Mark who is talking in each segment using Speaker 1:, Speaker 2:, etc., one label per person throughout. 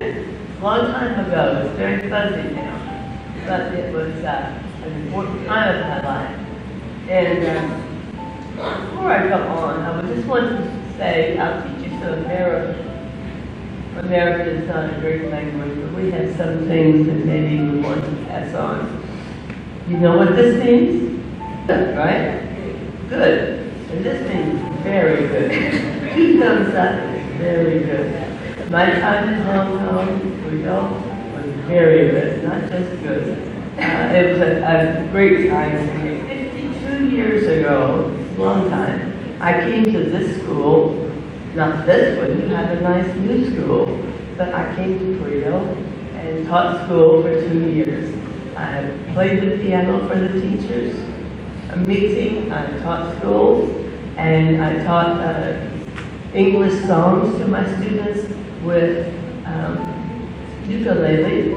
Speaker 1: A long time ago, it's very fuzzy now, but it was an important time of my life. And before I go on, I would just want to say, I'll teach you some American. American is not a great language, but we have some things that maybe we want to pass on. You know what this means? Good, right? Good. And this means very good. 2 thumbs up is very good. My time in Hong Kong, was very good, not just good. It was a great time for me. 52 years ago, a long time, I came to this school, not this one, you have a nice new school, but I came to Toledo and taught school for 2 years. I played the piano for the teachers, a mixing, I taught school, and I taught English songs to my students with ukulele,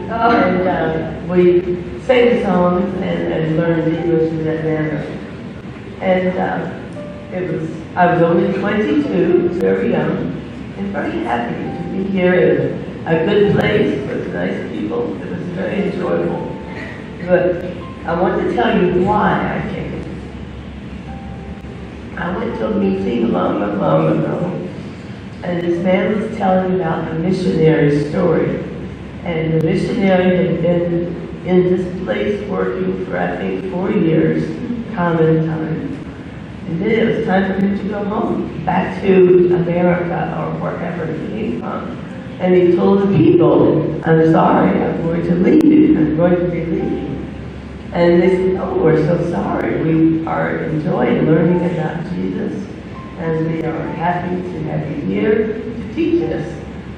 Speaker 1: and we sang songs and learned English in that manner. And I was only 22, very young, and very happy to be here in a good place with nice people. It was very enjoyable. But I want to tell you why I came. I went to a meeting long ago, and this man was telling about the missionary story. And the missionary had been in this place working for, I think, 4 years, common time. And then it was time for him to go home, back to America or wherever he came from. And he told the people, I'm sorry, I'm going to leave you. I'm going to be leaving. And they said, oh, we're so sorry. We are enjoying learning about Jesus, and we are happy to have you here to teach us.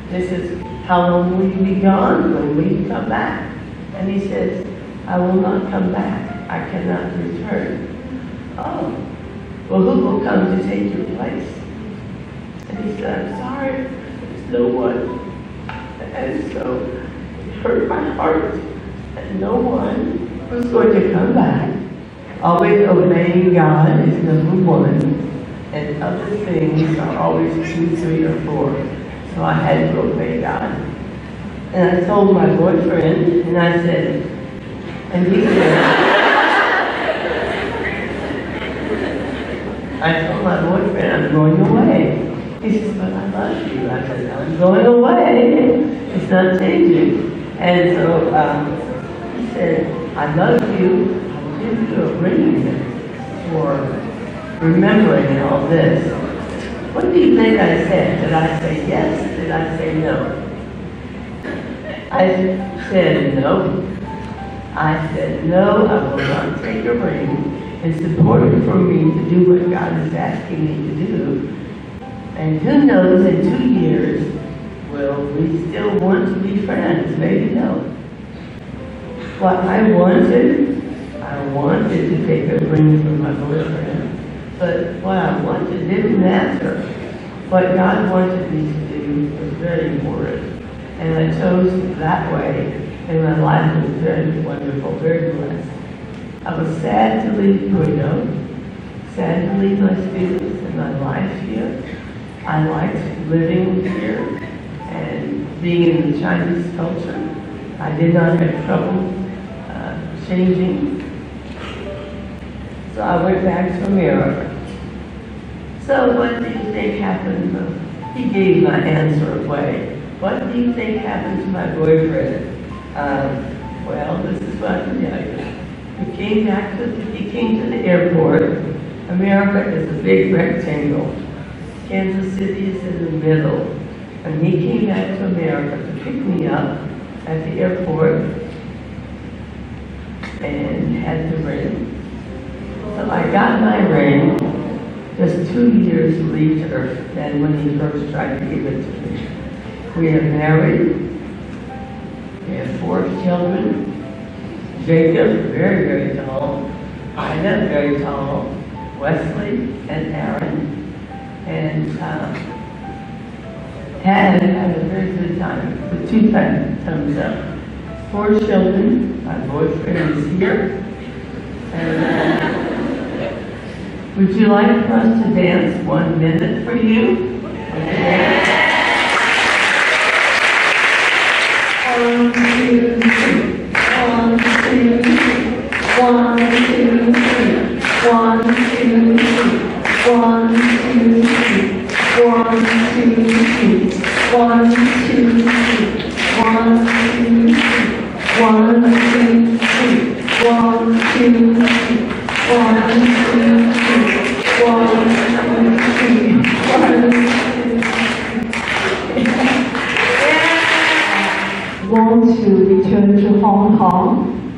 Speaker 1: This is, how long will you be gone? When will you come back? And he says, I will not come back. I cannot return. Oh, well, who will come to take your place? And he said, I'm sorry, there's no one. And so it hurt my heart that no one was going to come back. Always obeying God is number 1, and other things are always 2, 3, or 4. So I had to obey God. And I told my boyfriend, and I said, and he said, I told my boyfriend, I'm going away. He says, but I love you. I said, I'm going away. It's not changing. And so he said, I love you. I'll give you a ring for remembering all this. What do you think I said? Did I say yes? Did I say no? I said no. I said, no, I will not take a ring. It's important for me to do what God is asking me to do. And who knows, in 2 years, will we still want to be friends? Maybe no. What I wanted to take a ring from my boyfriend. But what I wanted didn't matter. What God wanted me to do was very important. And I chose that way. And my life was very wonderful, very blessed. I was sad to leave Toledo, sad to leave my students and my life here. I liked living here and being in the Chinese culture. I did not have trouble changing. So I went back to America. So what do you think happened? He gave my answer away. What do you think happened to my boyfriend? Well, this is what I can tell you. He came to the airport. America is a big rectangle. Kansas City is in the middle. And he came back to America to pick me up at the airport and had the ring. So I got my ring just 2 years later than when he first tried to give it to me. We are married. We have 4 children. Jacob, very, very tall. Ida, very tall. Wesley and Aaron. And had a very good time. The 2 thumbs up. 4 children. My boyfriend is here. And would you like for us to dance 1 minute for you? Okay. 1, 2, 3. 1, 2, 3. 1, 2, 3. 1, 2, 3. 1, 2, 3. 1, 2, 3. 1, 2, 3. 1, 2, 3. 1, 2, 3. 1, 2, 3. Want to return to Hong Kong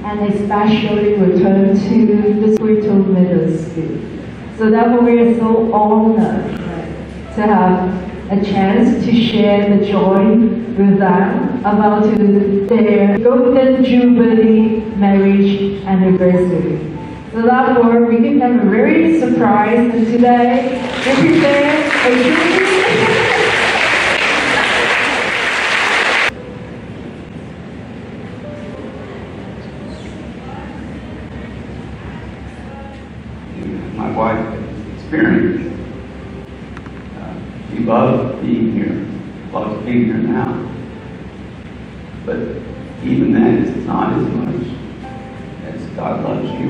Speaker 1: and especially return to the spiritual middle school. So therefore we are so honored to have a chance to share the joy with them about their Golden Jubilee marriage anniversary. So therefore we give them a very surprise today. We prepare a jubilee.
Speaker 2: My wife experienced. She loves being here, loves being here now. But even then, it's not as much as God loves you.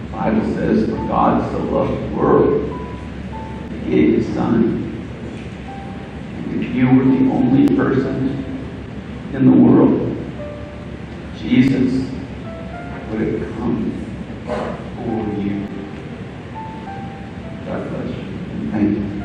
Speaker 2: The Bible says, for God so loved the world, He gave His Son. And if you were the only person in the world, Jesus would have come for you. God bless you. Thank you.